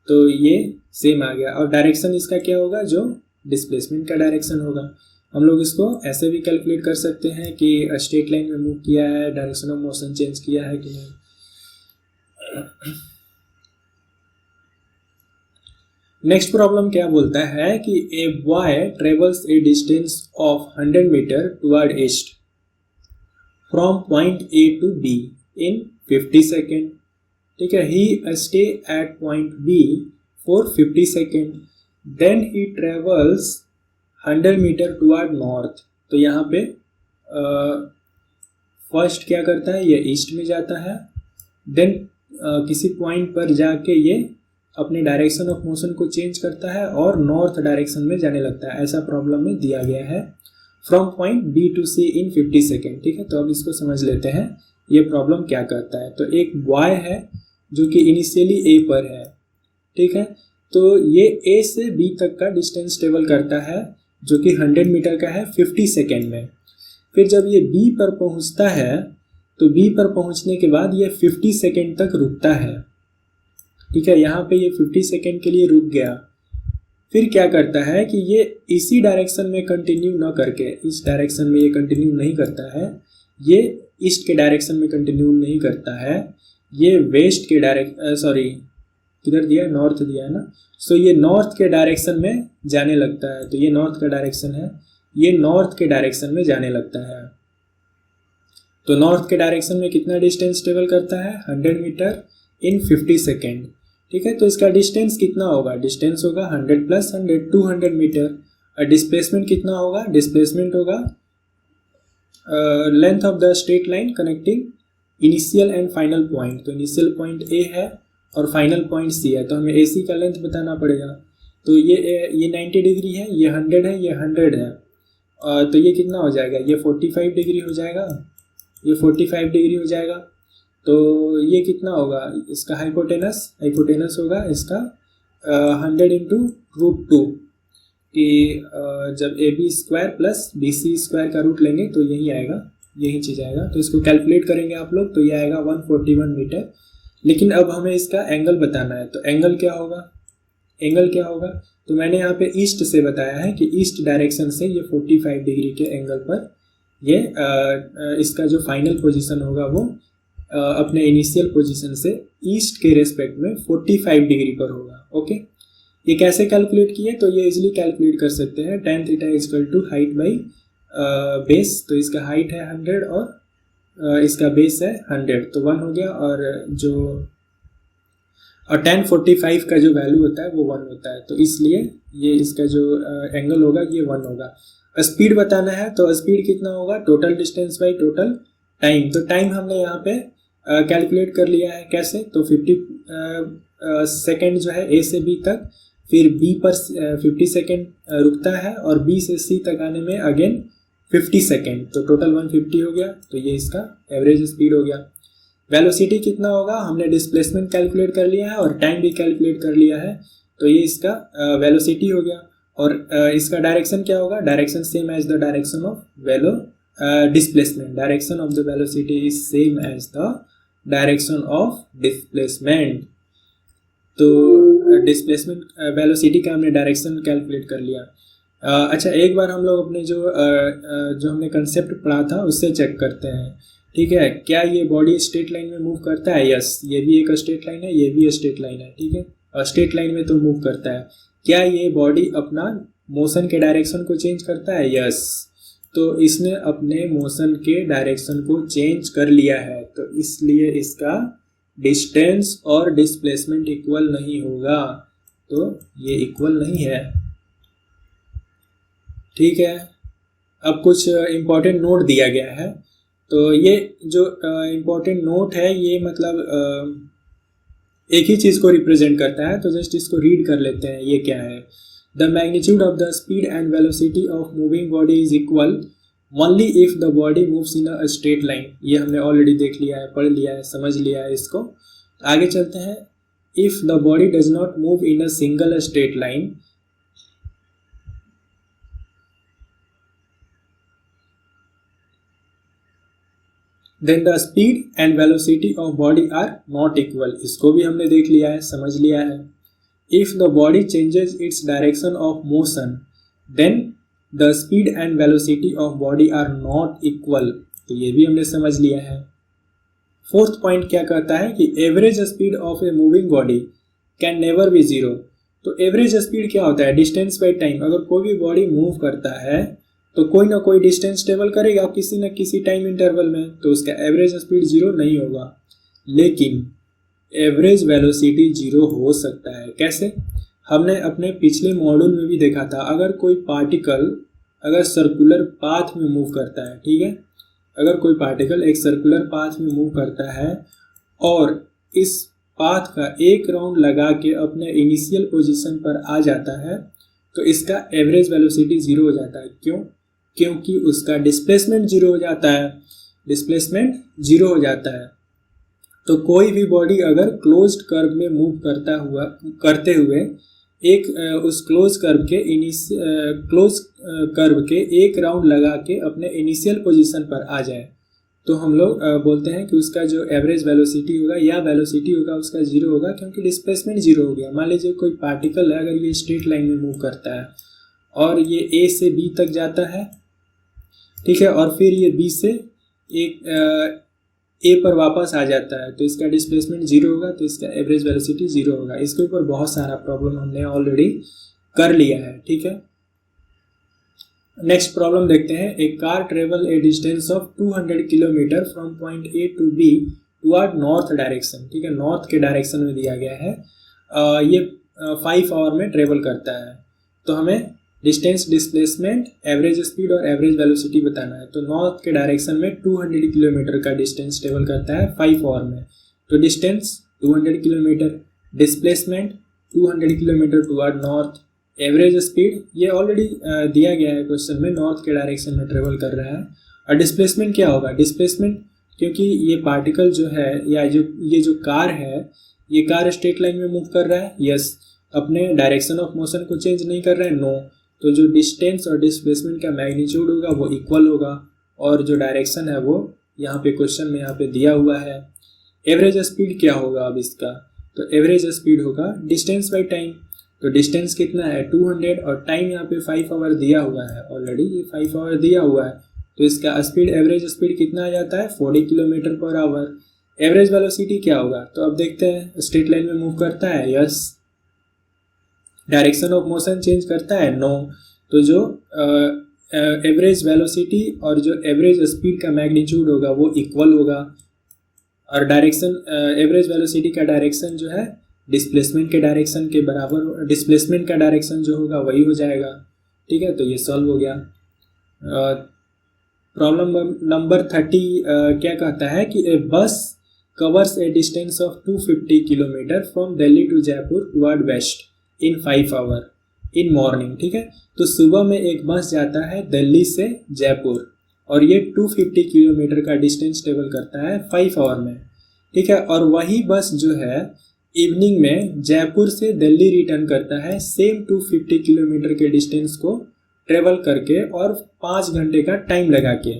तो ये सेम आ गया। और डायरेक्शन इसका क्या होगा, जो डिस्प्लेसमेंट का डायरेक्शन होगा। हम लोग इसको ऐसे भी कैलकुलेट कर सकते हैं कि स्ट्रेट लाइन में मूव किया है, डायरेक्शन ऑफ मोशन चेंज किया है कि नहीं। नेक्स्ट प्रॉब्लम क्या बोलता है कि a boy travels a distance of 100 metre toward east from point A to B in 50 second. ठीक है, he stay at point B for 50 second, then he travels 100 metre toward north. तो यहाँ पे फर्स्ट क्या करता है, ये ईस्ट में जाता है, देन किसी पॉइंट पर जाके ये अपने डायरेक्शन ऑफ मोशन को चेंज करता है और नॉर्थ डायरेक्शन में जाने लगता है। ऐसा प्रॉब्लम में दिया गया है, from point B to C in 50 second. ठीक है, तो अब इसको समझ लेते हैं ये प्रॉब्लम क्या करता है। तो एक बॉय है जो कि इनिशियली ए पर है, ठीक है, तो ये ए से बी तक का डिस्टेंस ट्रेवल करता है जो कि 100 मीटर का है 50 सेकेंड में। फिर जब ये बी पर पहुंचता है तो बी पर पहुंचने के बाद ये 50 सेकेंड तक रुकता है। ठीक है, यहाँ पे ये 50 सेकेंड के लिए रुक गया। फिर क्या करता है कि ये इसी डायरेक्शन में कंटिन्यू ना करके, इस डायरेक्शन में ये कंटिन्यू नहीं करता है, ये ईस्ट के डायरेक्शन में कंटिन्यू नहीं करता है, ये वेस्ट के किधर दिया, नॉर्थ दिया है ना। सो ये नॉर्थ के डायरेक्शन में जाने लगता है। तो ये नॉर्थ का डायरेक्शन है, ये नॉर्थ के डायरेक्शन में जाने लगता है। तो नॉर्थ के डायरेक्शन में कितना डिस्टेंस ट्रेवल करता है, 100 मीटर इन 50 सेकेंड। ठीक है, तो इसका डिस्टेंस कितना होगा, डिस्टेंस होगा 100 प्लस 100 200 मीटर। और डिस्प्लेसमेंट कितना होगा, डिस्प्लेसमेंट होगा length of the straight line connecting initial and final point. तो इनिशियल पॉइंट ए है और फाइनल पॉइंट सी है, तो हमें ए सी का लेंथ बताना पड़ेगा। तो ये 90 डिग्री है, ये 100 है, ये 100 है, तो ये कितना हो जाएगा, ये 45 डिग्री हो जाएगा, ये 45 डिग्री हो जाएगा। तो ये कितना होगा, इसका हाइपोटेनस होगा इसका 100 इंटू √2 कि जब A B square plus B C square का रूट लेंगे तो यही आएगा, यही चीज़ आएगा। तो इसको कैलकुलेट करेंगे आप लोग, तो ये आएगा 141 मीटर। लेकिन अब हमें इसका एंगल बताना है, तो एंगल क्या होगा, तो मैंने यहाँ पे ईस्ट से बताया है कि ईस्ट डायरेक्शन से ये 45 डिग्री के एंगल पर ये इसका जो फाइनल पोजीशन होगा वो अपने इनिशियल पोजीशन से ईस्ट के रेस्पेक्ट में 45 डिग्री पर होगा। ओके, ये कैसे कैलकुलेट किए, तो ये इजीली कैलकुलेट कर सकते हैं। tan theta equal to height by base. तो इसका हाइट है 100 और इसका बेस है 100, तो 1 हो गया। और tan 45 का जो वैल्यू होता है वो 1 होता है, तो इसलिए ये इसका जो एंगल होगा ये 1 होगा। स्पीड बताना है, तो स्पीड कितना होगा, total distance by total time. तो टाइम हमने यहाँ पे कैलकुलेट कर लिया है, कैसे, तो 50 सेकेंड जो है ए से बी तक, फिर बी पर 50 सेकेंड रुकता है और बी से सी तक आने में अगेन 50 सेकेंड, तो टोटल 150 हो गया। तो ये इसका एवरेज स्पीड हो गया। वेलोसिटी कितना होगा, हमने डिस्प्लेसमेंट कैलकुलेट कर लिया है और टाइम भी कैलकुलेट कर लिया है, तो ये इसका वेलोसिटी हो गया। और इसका डायरेक्शन क्या होगा, direction same as the direction of displacement. Direction of the velocity is same as the direction of displacement. तो डिस्प्लेसमेंट वेलोसिटी का हमने डायरेक्शन कैलकुलेट कर लिया। अच्छा, एक बार हम लोग अपने जो हमने कंसेप्ट पढ़ा था उससे चेक करते हैं। ठीक है, क्या ये बॉडी स्ट्रेट लाइन में मूव करता है, यस, ये भी एक स्ट्रेट लाइन है, ये भी स्ट्रेट लाइन है। ठीक है, और स्ट्रेट लाइन में तो मूव करता है। क्या ये बॉडी अपना मोशन के डायरेक्शन को चेंज करता है, यस, तो इसने अपने मोशन के डायरेक्शन को चेंज कर लिया है, तो इसलिए इसका डिस्टेंस और डिस्प्लेसमेंट इक्वल नहीं होगा, तो ये इक्वल नहीं है। ठीक है, अब कुछ इम्पोर्टेंट नोट दिया गया है। तो ये जो इम्पोर्टेंट नोट है ये मतलब एक ही चीज़ को रिप्रेजेंट करता है, तो जस्ट इसको रीड कर लेते हैं। ये क्या है? The magnitude of the speed and velocity of moving body is equal only if the body moves in a straight line. ये हमने ऑलरेडी देख लिया है, पढ़ लिया है, समझ लिया है इसको। आगे चलते हैं। If the body does not move in a single straight line, then the speed and velocity of body are not equal. इसको भी हमने देख लिया है, समझ लिया है। If the body changes its direction of motion, then the speed and velocity of body are not equal. तो ये भी हमने समझ लिया है। फोर्थ पॉइंट क्या कहता है कि average speed of a moving body can never be zero. तो एवरेज स्पीड क्या होता है? Distance by time. अगर कोई भी बॉडी मूव करता है तो कोई ना कोई डिस्टेंस ट्रेवल करेगा किसी न किसी टाइम इंटरवल में, तो उसका एवरेज स्पीड जीरो नहीं होगा। लेकिन एवरेज वेलोसिटी जीरो हो सकता है। कैसे? हमने अपने पिछले मॉड्यूल में भी देखा था। अगर कोई पार्टिकल अगर सर्कुलर पाथ में मूव करता है, ठीक है, अगर कोई पार्टिकल एक सर्कुलर पाथ में मूव करता है और इस पाथ का एक राउंड लगा के अपने इनिशियल पोजीशन पर आ जाता है, तो इसका एवरेज वेलोसिटी जीरो हो जाता है। क्यों? क्योंकि उसका डिस्प्लेसमेंट जीरो हो जाता है। डिस्प्लेसमेंट जीरो हो जाता है। तो कोई भी बॉडी अगर क्लोज्ड कर्व में मूव करते हुए एक उस क्लोज कर्व के एक राउंड लगा के अपने इनिशियल पोजीशन पर आ जाए, तो हम लोग बोलते हैं कि उसका जो एवरेज वेलोसिटी होगा या वेलोसिटी होगा उसका जीरो होगा, क्योंकि डिस्प्लेसमेंट जीरो हो गया। मान लीजिए कोई पार्टिकल है, अगर ये स्ट्रेट लाइन में मूव करता है और ये ए से बी तक जाता है, ठीक है, और फिर ये बी से एक ए पर वापस आ जाता है, तो इसका डिस्प्लेसमेंट जीरो होगा, तो इसका एवरेज वेलोसिटी जीरो होगा। इसके ऊपर बहुत सारा प्रॉब्लम हमने ऑलरेडी कर लिया है, ठीक है। नेक्स्ट प्रॉब्लम देखते हैं। A car travel a distance of 200 kilometre from point A to B toward north direction, ठीक है, नॉर्थ के डायरेक्शन में दिया गया है। ये 5 आवर में ट्रेवल करता है। तो हमें डिस्टेंस, डिस्प्लेसमेंट, एवरेज स्पीड और एवरेज वेलोसिटी बताना है। तो नॉर्थ के डायरेक्शन में 200 किलोमीटर का डिस्टेंस ट्रेवल करता है 5 आवर में। तो distance 200 kilometre, displacement 200 kilometre toward north, average speed ये ऑलरेडी दिया गया है क्वेश्चन में, नॉर्थ के डायरेक्शन में ट्रेवल कर रहा है। और डिस्प्लेसमेंट क्या होगा? डिस्प्लेसमेंट, क्योंकि ये पार्टिकल जो है या ये जो कार है, ये कार स्ट्रेट लाइन में मूव कर रहा है, यस, अपने डायरेक्शन ऑफ मोशन को चेंज नहीं कर रहा है, नो। तो जो डिस्टेंस और डिस्प्लेसमेंट का मैग्नीट्यूड होगा वो इक्वल होगा, और जो डायरेक्शन है वो यहाँ पे क्वेश्चन में यहाँ पे दिया हुआ है। एवरेज स्पीड क्या होगा अब इसका? तो एवरेज स्पीड होगा डिस्टेंस बाई टाइम। तो डिस्टेंस कितना है? 200, और टाइम यहाँ पे 5 आवर दिया हुआ है ऑलरेडी, ये 5 आवर दिया हुआ है। तो इसका स्पीड, एवरेज स्पीड कितना आ जाता है? 40 kilometre per hour. Average velocity क्या होगा? तो अब देखते हैं, स्ट्रेट लाइन में मूव करता है, yes. Direction of motion change करता है, नो। तो जो एवरेज वेलोसिटी और जो एवरेज स्पीड का मैग्नीट्यूड होगा वो इक्वल होगा, और डायरेक्शन, एवरेज वेलोसिटी का डायरेक्शन जो है डिस्प्लेसमेंट के डायरेक्शन के बराबर, डिस्प्लेसमेंट का डायरेक्शन जो होगा वही हो जाएगा, ठीक है। तो ये सॉल्व हो गया। प्रॉब्लम नंबर 30 क्या कहता है कि a bus covers a distance of 250 kilometre from Delhi to Jaipur toward west in 5 hour in morning, ठीक है। तो सुबह में एक बस जाता है दिल्ली से जयपुर और ये 250 किलोमीटर का डिस्टेंस ट्रेवल करता है 5 आवर में, ठीक है। और वही बस जो है इवनिंग में जयपुर से दिल्ली रिटर्न करता है सेम 250 किलोमीटर के डिस्टेंस को ट्रेवल करके और 5 घंटे का टाइम लगा के।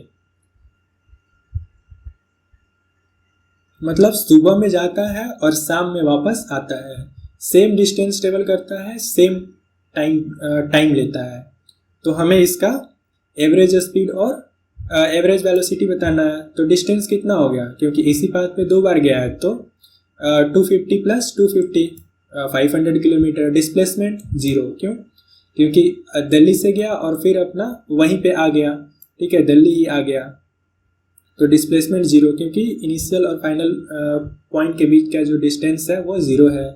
मतलब सुबह में जाता है और शाम में वापस आता है, सेम डिस्टेंस ट्रेवल करता है, सेम टाइम लेता है। तो हमें इसका एवरेज स्पीड और एवरेज वेलोसिटी बताना है। तो डिस्टेंस कितना हो गया, क्योंकि इसी पाथ पे 2 बार गया है, तो 250 प्लस 250 500 किलोमीटर। डिस्प्लेसमेंट 0, क्यों? क्योंकि दिल्ली से गया और फिर अपना वहीं पे आ गया, ठीक है, दिल्ली ही आ गया। तो डिस्प्लेसमेंट 0, क्योंकि इनिशियल और फाइनल पॉइंट के बीच का जो डिस्टेंस है वो 0 है।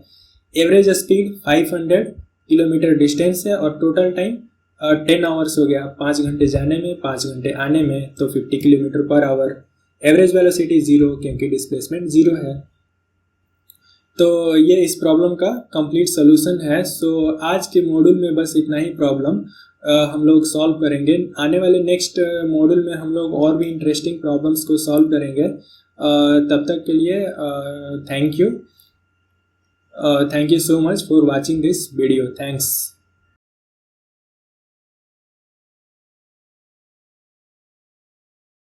एवरेज स्पीड 500 किलोमीटर डिस्टेंस है और टोटल टाइम 10 आवर्स हो गया, 5 घंटे जाने में 5 घंटे आने में, तो 50 kilometre per hour. Average velocity 0 क्योंकि डिस्प्लेसमेंट 0 है। तो ये इस प्रॉब्लम का कंप्लीट सोल्यूशन है। सो आज के मॉड्यूल में बस इतना ही प्रॉब्लम हम लोग सॉल्व करेंगे। आने वाले नेक्स्ट मॉड्यूल में हम लोग और भी इंटरेस्टिंग प्रॉब्लम्स को सॉल्व करेंगे। तब तक के लिए thank you so much for watching this video. Thanks.